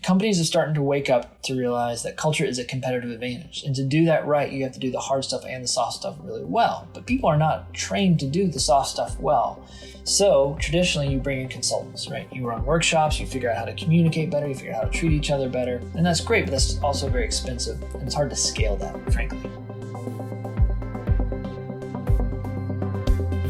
companies are starting to wake up to realize that culture is a competitive advantage. And to do that right, you have to do the hard stuff and the soft stuff really well. But people are not trained to do the soft stuff well. So traditionally, you bring in consultants, right? You run workshops, you figure out how to communicate better, you figure out how to treat each other better. And that's great, but that's also very expensive. And it's hard to scale that, frankly.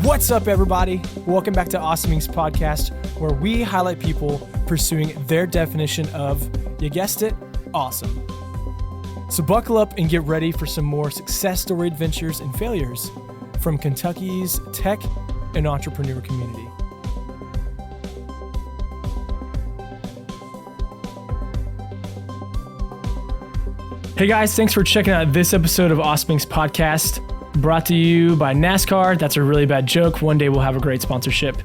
What's up, everybody? Welcome back to Awesoming's podcast, where we highlight people pursuing their definition of, you guessed it, awesome. So buckle up and get ready for some more success story adventures and failures from Kentucky's tech and entrepreneur community. Hey guys, thanks for checking out this episode of Awesoming's podcast. Brought to you by NASCAR. That's a really bad joke. One day we'll have a great sponsorship.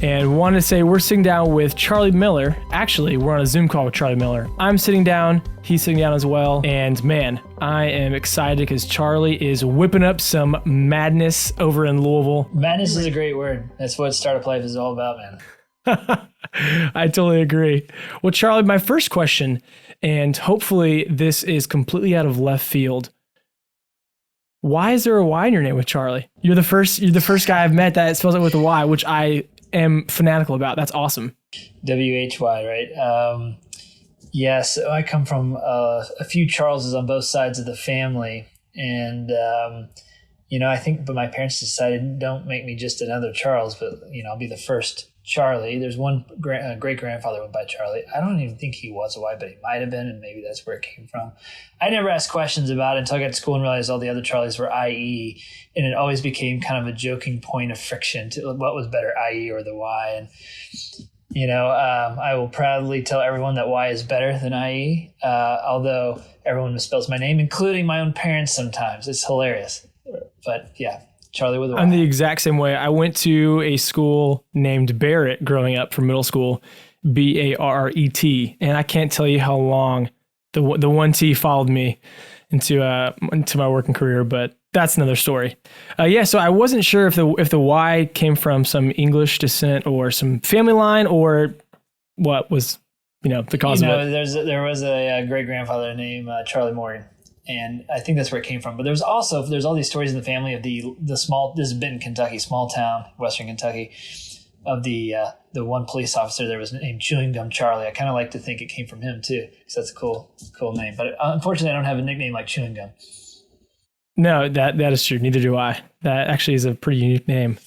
And wanted to say we're sitting down with Charley Miller. Actually, we're on a Zoom call with Charley Miller. I'm sitting down, he's sitting down as well. And man, I am excited because Charley is whipping up some madness over in Louisville. Madness is a great word. That's what startup life is all about, man. I totally agree. Well, Charley, my first question, and hopefully this is completely out of left field. Why is there a Y in your name with Charley? You're the first guy I've met that spells it with a Y, which I am fanatical about. That's awesome. WHY, right? Yeah, so I come from a few Charleses on both sides of the family. And, I think, but my parents decided, don't make me just another Charles, but, I'll be the first Charley. There's one great-grandfather went by Charley. I don't even think he was a Y, but he might have been, and maybe that's where it came from. I never asked questions about it until I got to school and realized all the other Charlies were IE, and it always became kind of a joking point of friction to what was better, IE or the Y. And, I will proudly tell everyone that Y is better than IE, although everyone misspells my name, including my own parents sometimes. It's hilarious. But, yeah. Charley with a Y. I'm the exact same way. I went to a school named Barrett growing up for middle school, Barret, and I can't tell you how long the one T followed me into my working career, but that's another story. So I wasn't sure if the Y came from some English descent or some family line or what was the cause of it. There was a great grandfather named Charley Morgan. And I think that's where it came from. But there's all these stories in the family of the small, this is Benton, Kentucky, small town, Western Kentucky, of the one police officer there was named Chewing Gum Charlie. I kind of like to think it came from him too, because that's a cool name. But unfortunately, I don't have a nickname like Chewing Gum. No, that is true. Neither do I. That actually is a pretty unique name.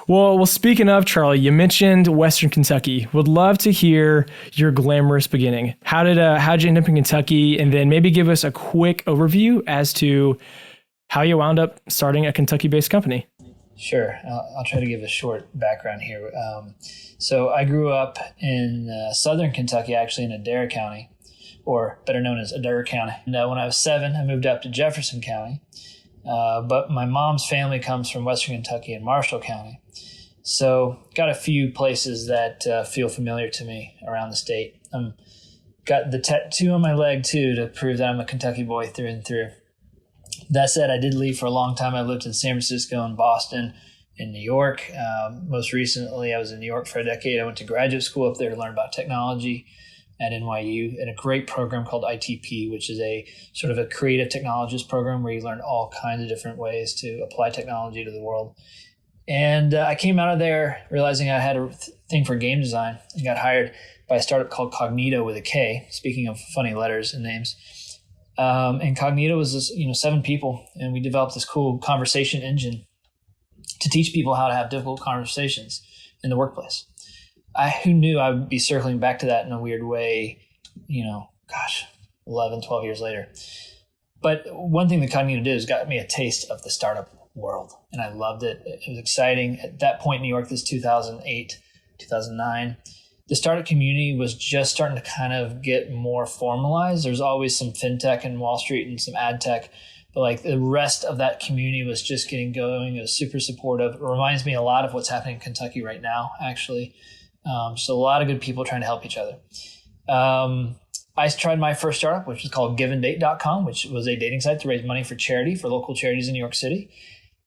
Well, speaking of Charley, you mentioned Western Kentucky. Would love to hear your glamorous beginning. How'd you end up in Kentucky? And then maybe give us a quick overview as to how you wound up starting a Kentucky-based company. Sure. I'll try to give a short background here. So I grew up in southern Kentucky, actually in Adair County, or better known as Adair County. And when I was 7, I moved up to Jefferson County. But my mom's family comes from Western Kentucky and Marshall County. So got a few places that feel familiar to me around the state. Got the tattoo on my leg, too, to prove that I'm a Kentucky boy through and through. That said, I did leave for a long time. I lived in San Francisco and Boston, in New York. Most recently, I was in New York for a decade. I went to graduate school up there to learn about technology at NYU in a great program called ITP, which is a sort of a creative technologist program where you learn all kinds of different ways to apply technology to the world. And I came out of there realizing I had a thing for game design and got hired by a startup called Cognito with a K, speaking of funny letters and names. And Cognito was this, 7 people, and we developed this cool conversation engine to teach people how to have difficult conversations in the workplace. Who knew I would be circling back to that in a weird way, 11, 12 years later. But one thing that Cognito did is got me a taste of the startup world, and I loved it. It was exciting. At that point in New York, this 2008, 2009, the startup community was just starting to kind of get more formalized. There's always some fintech in Wall Street and some ad tech, but like the rest of that community was just getting going. It was super supportive. It reminds me a lot of what's happening in Kentucky right now, actually. So a lot of good people trying to help each other. I tried my first startup, which was called giveanddate.com, which was a dating site to raise money for charity, for local charities in New York City,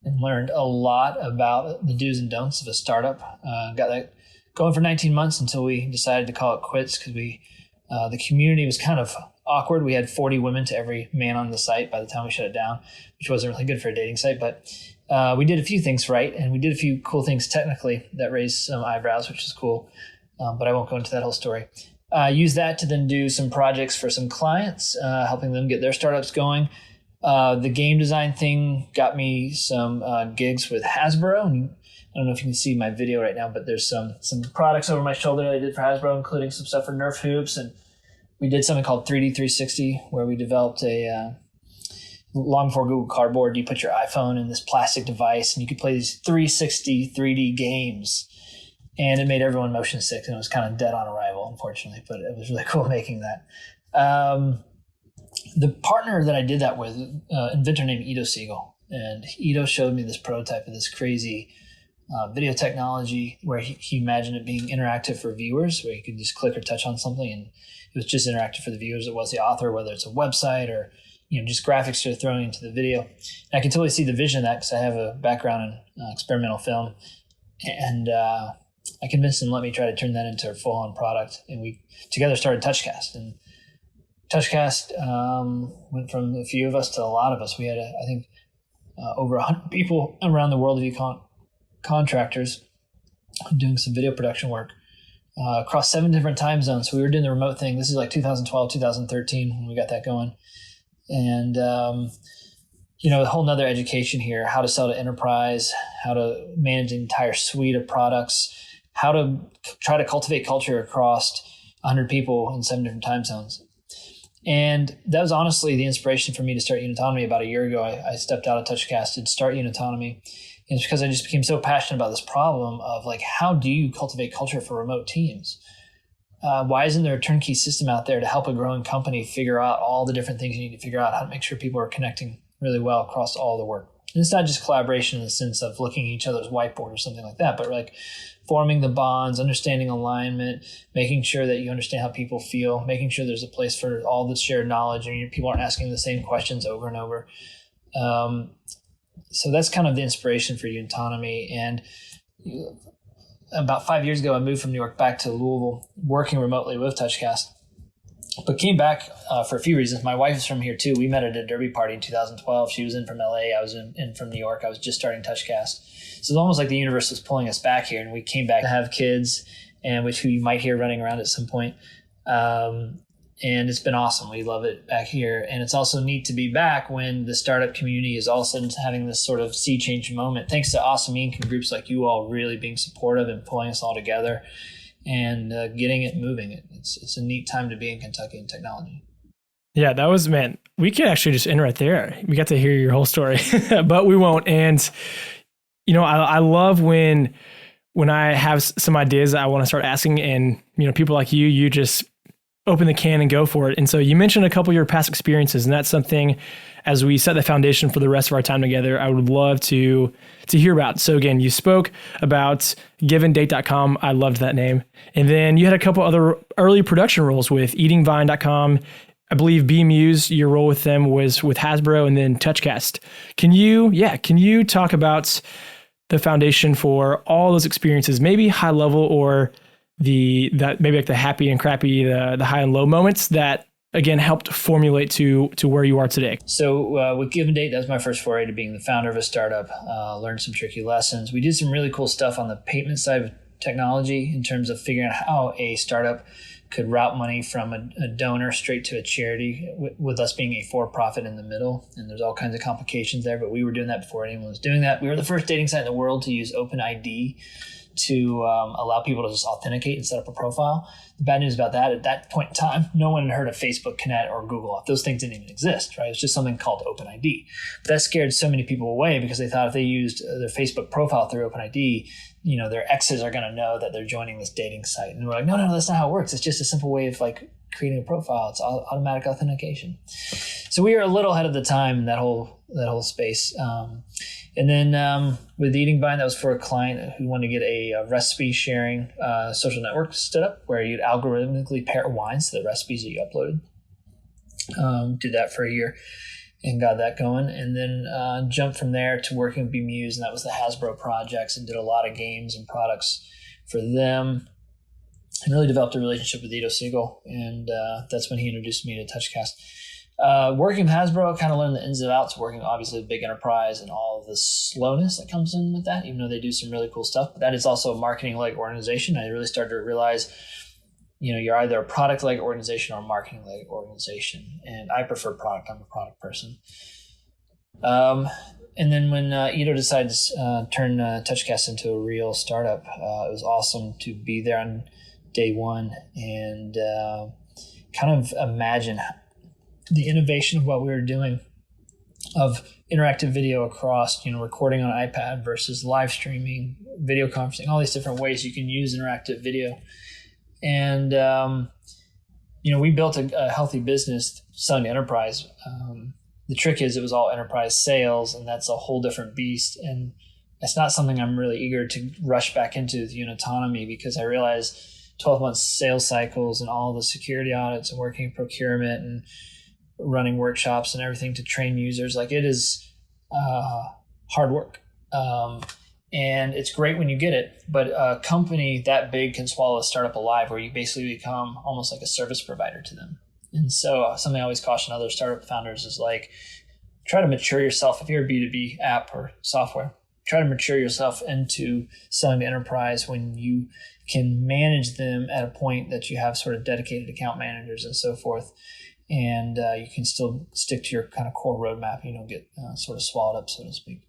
and learned a lot about the do's and don'ts of a startup. Got that going for 19 months until we decided to call it quits because we The community was kind of awkward. We had 40 women to every man on the site by the time we shut it down, which wasn't really good for a dating site. But we did a few things right, and we did a few cool things technically that raised some eyebrows, which is cool. But I won't go into that whole story. Use that to then do some projects for some clients, helping them get their startups going. The game design thing got me some gigs with Hasbro. And I don't know if you can see my video right now, but there's some products over my shoulder that I did for Hasbro, including some stuff for Nerf hoops. And we did something called 3D 360, where we developed a long before Google Cardboard. You put your iPhone in this plastic device, and you could play these 360 3D games. And it made everyone motion sick, and it was kind of dead on arrival, unfortunately, but it was really cool making that. The partner that I did that with, inventor named Ito Siegel, and Ito showed me this prototype of this crazy video technology where he imagined it being interactive for viewers, where you could just click or touch on something, and it was just interactive for the viewers. It was the author, whether it's a website or just graphics you're throwing into the video. And I can totally see the vision of that because I have a background in experimental film, and I convinced him to let me try to turn that into a full-on product, and we together started TouchCast. And TouchCast went from a few of us to a lot of us. We had, I think, over 100 people around the world, if you count contractors, doing some video production work across 7 different time zones. So we were doing the remote thing. This is like 2012, 2013 when we got that going. And, a whole nother education here, how to sell to enterprise, how to manage an entire suite of products, how to try to cultivate culture across 100 people in 7 different time zones. And that was honestly the inspiration for me to start Unitonomy about a year ago. I stepped out of TouchCast to start Unitonomy. And it's because I just became so passionate about this problem of like, how do you cultivate culture for remote teams? Why isn't there a turnkey system out there to help a growing company figure out all the different things you need to figure out, how to make sure people are connecting really well across all the work? And it's not just collaboration in the sense of looking at each other's whiteboard or something like that, but like forming the bonds, understanding alignment, making sure that you understand how people feel, making sure there's a place for all the shared knowledge and people aren't asking the same questions over and over. So that's kind of the inspiration for Unitonomy. And about 5 years ago, I moved from New York back to Louisville, working remotely with TouchCast, but came back for a few reasons. My wife is from here too. We met at a derby party in 2012. She was in from LA. I was in from New York. I was just starting TouchCast. So it's almost like the universe was pulling us back here, and we came back to have kids, and which you might hear running around at some point. And it's been awesome. We love it back here. And it's also neat to be back when the startup community is all of a sudden having this sort of sea change moment, thanks to awesome Inc. and groups like you all really being supportive and pulling us all together and getting it moving. It's a neat time to be in Kentucky in technology. Yeah, that was, man, we could actually just end right there. We got to hear your whole story, but we won't. And, I love when I have some ideas that I want to start asking, and, people like you just open the can and go for it. And so you mentioned a couple of your past experiences, and that's something, as we set the foundation for the rest of our time together, I would love to hear about. So again, you spoke about giveanddate.com. I loved that name. And then you had a couple other early production roles with eatingvine.com. I believe BMuse, your role with them was with Hasbro, and then TouchCast. Can you talk about the foundation for all those experiences, maybe high level or maybe like the happy and crappy, the high and low moments that again helped formulate to where you are today? So with Give and Date, that was my first foray to being the founder of a startup. Learned some tricky lessons. We did some really cool stuff on the payment side of technology in terms of figuring out how a startup could route money from a donor straight to a charity, with us being a for-profit in the middle. And there's all kinds of complications there, but we were doing that before anyone was doing that. We were the first dating site in the world to use OpenID to allow people to just authenticate and set up a profile. The bad news about that, at that point in time, no one had heard of Facebook Connect or Google. Those things didn't even exist, right? It was just something called OpenID. But that scared so many people away because they thought if they used their Facebook profile through OpenID, their exes are going to know that they're joining this dating site. And we're like, no, that's not how it works. It's just a simple way of like creating a profile. It's automatic authentication. So we were a little ahead of the time in that whole space. And then with Eating Vine, that was for a client who wanted to get a recipe sharing social network stood up where you'd algorithmically pair wines to the recipes that you uploaded. Did that for a year and got that going. And then jumped from there to working with BMuse, and that was the Hasbro projects, and did a lot of games and products for them. and really developed a relationship with Ito Siegel. And that's when he introduced me to TouchCast. Working with Hasbro, I kind of learned the ins and outs, working obviously with big enterprise and all of the slowness that comes in with that, even though they do some really cool stuff. But that is also a marketing-led organization. I really started to realize, you're either a product-led organization or a marketing-led organization. And I prefer product. I'm a product person. And then when Ito decided to turn TouchCast into a real startup, it was awesome to be there on day one and kind of imagine the innovation of what we were doing, of interactive video across, recording on iPad versus live streaming, video conferencing, all these different ways you can use interactive video. And, we built a healthy business selling to enterprise. The trick is it was all enterprise sales, and that's a whole different beast. And it's not something I'm really eager to rush back into with Unitonomy, because I realized 12-month sales cycles and all the security audits and working procurement and running workshops and everything to train users, like it is hard work. And it's great when you get it, but a company that big can swallow a startup alive, where you basically become almost like a service provider to them. And so something I always caution other startup founders is like, try to mature yourself. If you're a B2B app or software, try to mature yourself into selling to enterprise when you can manage them at a point that you have sort of dedicated account managers and so forth. And you can still stick to your kind of core roadmap. You don't get sort of swallowed up, so to speak.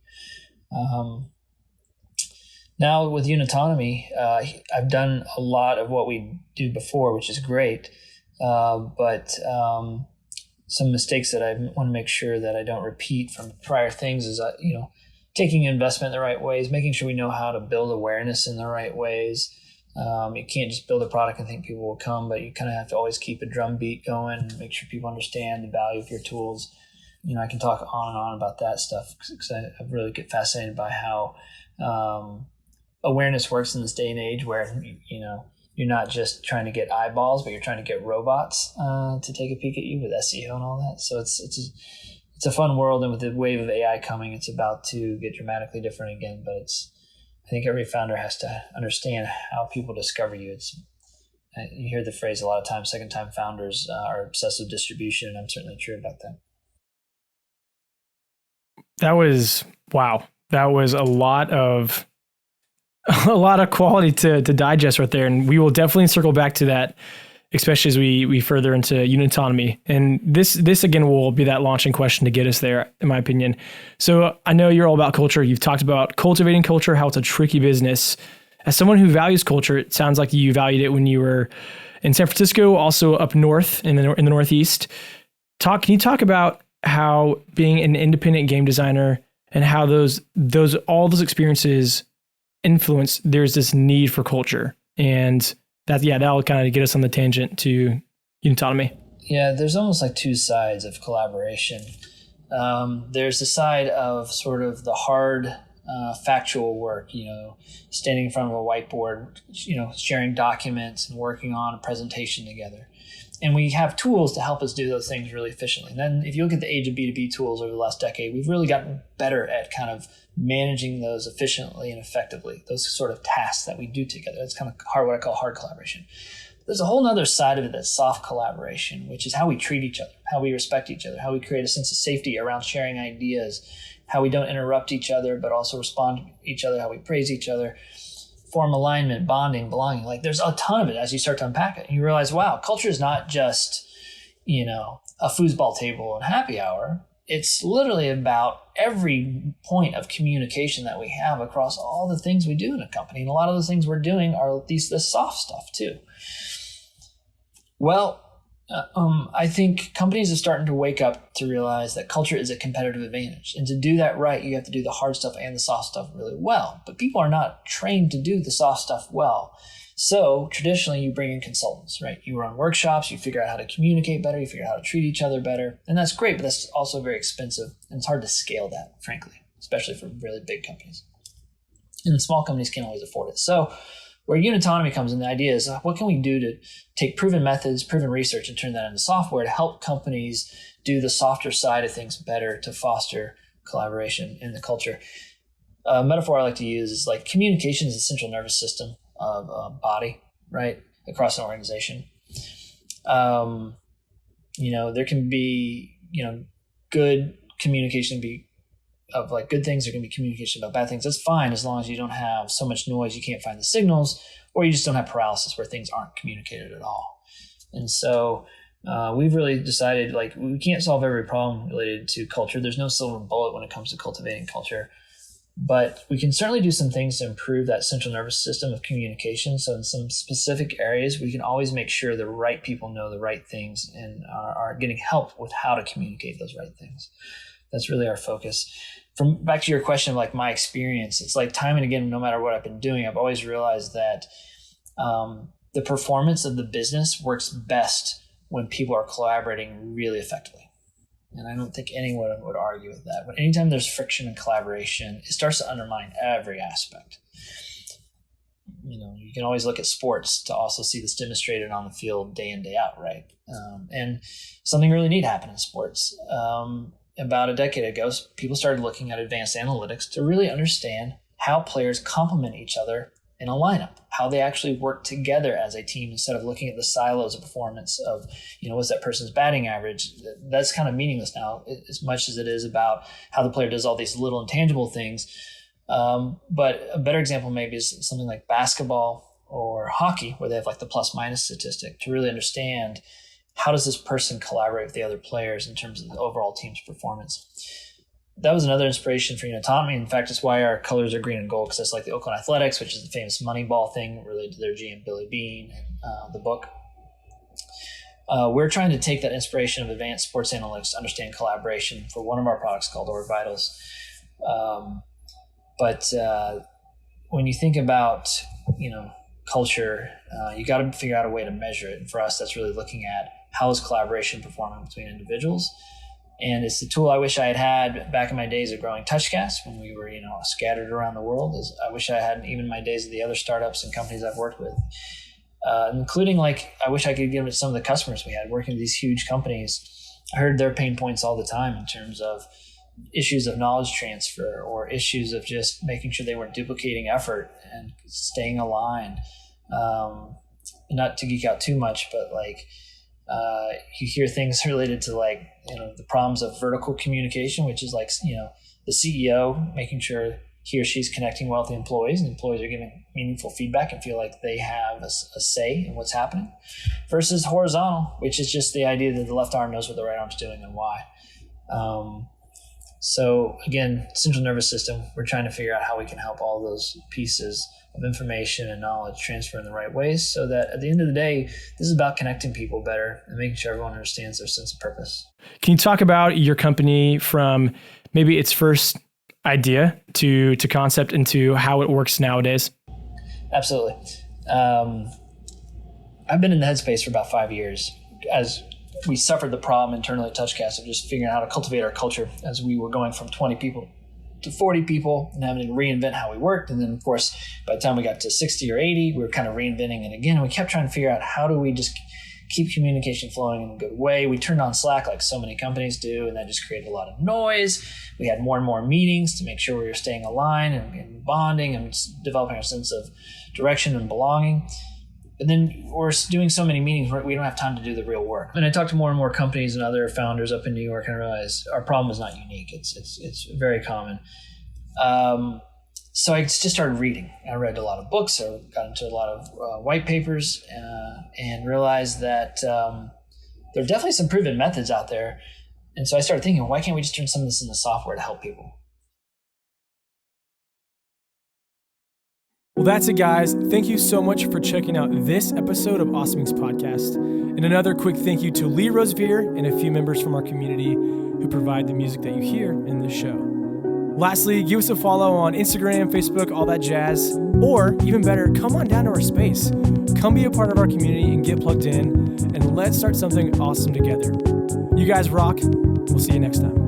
Now with Unitonomy, I've done a lot of what we do before, which is great. But some mistakes that I want to make sure that I don't repeat from prior things is, taking investment in the right ways, making sure we know how to build awareness in the right ways. You can't just build a product and think people will come, but you kind of have to always keep a drum beat going and make sure people understand the value of your tools. I can talk on and on about that stuff because I really get fascinated by how awareness works in this day and age where, you're not just trying to get eyeballs, but you're trying to get robots to take a peek at you with SEO and all that. So it's a fun world, and with the wave of AI coming, it's about to get dramatically different again. But I think every founder has to understand how people discover you. You hear the phrase a lot of times, second-time founders are obsessed with distribution, and I'm certainly true about that. That was, wow. That was a lot of quality to digest right there. And we will definitely circle back to that, especially as we further into Unitonomy. And this again will be that launching question to get us there, in my opinion. So I know you're all about culture. You've talked about cultivating culture, how it's a tricky business. As someone who values culture, it sounds like you valued it when you were in San Francisco, also up north in the Northeast. Can you talk about how being an independent game designer and how all those experiences influence, there's this need for culture, and that'll kind of get us on the tangent to Unitonomy. Yeah, there's almost like two sides of collaboration. There's the side of sort of the hard factual work, standing in front of a whiteboard, sharing documents and working on a presentation together. And we have tools to help us do those things really efficiently. And then if you look at the age of B2B tools over the last decade, we've really gotten better at kind of managing those efficiently and effectively, those sort of tasks that we do together. That's kind of what I call hard collaboration. There's a whole other side of it that's soft collaboration, which is how we treat each other, how we respect each other, how we create a sense of safety around sharing ideas, how we don't interrupt each other, but also respond to each other, how we praise each other, form alignment, bonding, belonging. Like there's a ton of it as you start to unpack it. And you realize, wow, culture is not just, a foosball table and happy hour. It's literally about every point of communication that we have across all the things we do in a company. And a lot of those things we're doing are the soft stuff too. Well, I think companies are starting to wake up to realize that culture is a competitive advantage. And to do that right, you have to do the hard stuff and the soft stuff really well. But people are not trained to do the soft stuff well. So traditionally, you bring in consultants, right? You run workshops, you figure out how to communicate better, you figure out how to treat each other better. And that's great, but that's also very expensive. And it's hard to scale that, frankly, especially for really big companies. And small companies can't always afford it. So where Unitonomy comes in, the idea is what can we do to take proven methods, proven research, and turn that into software to help companies do the softer side of things better to foster collaboration in the culture. A metaphor I like to use is like communication is the central nervous system of a body, right? across an organization. There can be, good communication of like good things. There can be communication about bad things. That's fine as long as you don't have so much noise you can't find the signals, or you just don't have paralysis where things aren't communicated at all. And so we've really decided like we can't solve every problem related to culture. There's no silver bullet when it comes to cultivating culture, but we can certainly do some things to improve that central nervous system of communication. So in some specific areas, we can always make sure the right people know the right things and are getting help with how to communicate those right things. That's really our focus. From back to your question of like my experience, it's like time and again, no matter what I've been doing, I've always realized that the performance of the business works best when people are collaborating really effectively. And I don't think anyone would argue with that. But anytime there's friction and collaboration, it starts to undermine every aspect. You can always look at sports to also see this demonstrated on the field day in, day out, right? And something really neat happened in sports. About a decade ago, people started looking at advanced analytics to really understand how players complement each other in a lineup, how they actually work together as a team instead of looking at the silos of performance of, what's that person's batting average? That's kind of meaningless now as much as it is about how the player does all these little intangible things. But a better example maybe is something like basketball or hockey, where they have like the plus minus statistic to really understand how does this person collaborate with the other players in terms of the overall team's performance. That was another inspiration for Unitonomy. In fact, it's why our colors are green and gold, because that's like the Oakland Athletics, which is the famous Moneyball thing related to their GM Billy Beane and the book. We're trying to take that inspiration of advanced sports analytics to understand collaboration for one of our products called Org Vitals. But when you think about, culture, you got to figure out a way to measure it. And for us, that's really looking at how is collaboration performing between individuals. And it's the tool I wish I had back in my days of growing TouchCast when we were, scattered around the world. I wish I had even my days of the other startups and companies I've worked with, including I wish I could give it to some of the customers we had working with these huge companies. I heard their pain points all the time in terms of issues of knowledge transfer or issues of just making sure they weren't duplicating effort and staying aligned. Not to geek out too much, but you hear things related to the problems of vertical communication, which is the CEO making sure he or she's connecting well with the employees, and the employees are giving meaningful feedback and feel like they have a say in what's happening, versus horizontal, which is just the idea that the left arm knows what the right arm's doing and why. So again, central nervous system, we're trying to figure out how we can help all those pieces of information and knowledge transfer in the right ways so that at the end of the day, this is about connecting people better and making sure everyone understands their sense of purpose. Can you talk about your company from maybe its first idea to concept into how it works nowadays? Absolutely. I've been in the headspace for about 5 years as we suffered the problem internally at TouchCast of just figuring out how to cultivate our culture as we were going from 20 people to 40 people and having to reinvent how we worked. And then, of course, by the time we got to 60 or 80, we were kind of reinventing it again. And we kept trying to figure out how do we just keep communication flowing in a good way. We turned on Slack like so many companies do, and that just created a lot of noise. We had more and more meetings to make sure we were staying aligned and bonding and developing a sense of direction and belonging. And then we're doing so many meetings, we don't have time to do the real work. And I talked to more and more companies and other founders up in New York, and I realized our problem is not unique. It's very common. So I just started reading. I read a lot of books. I got into a lot of white papers and realized that there are definitely some proven methods out there. And so I started thinking, why can't we just turn some of this into software to help people? Well, that's it, guys. Thank you so much for checking out this episode of Awesomings Podcast. And another quick thank you to Lee Rosevere and a few members from our community who provide the music that you hear in this show. Lastly, give us a follow on Instagram, Facebook, all that jazz. Or, even better, come on down to our space. Come be a part of our community and get plugged in, and let's start something awesome together. You guys rock. We'll see you next time.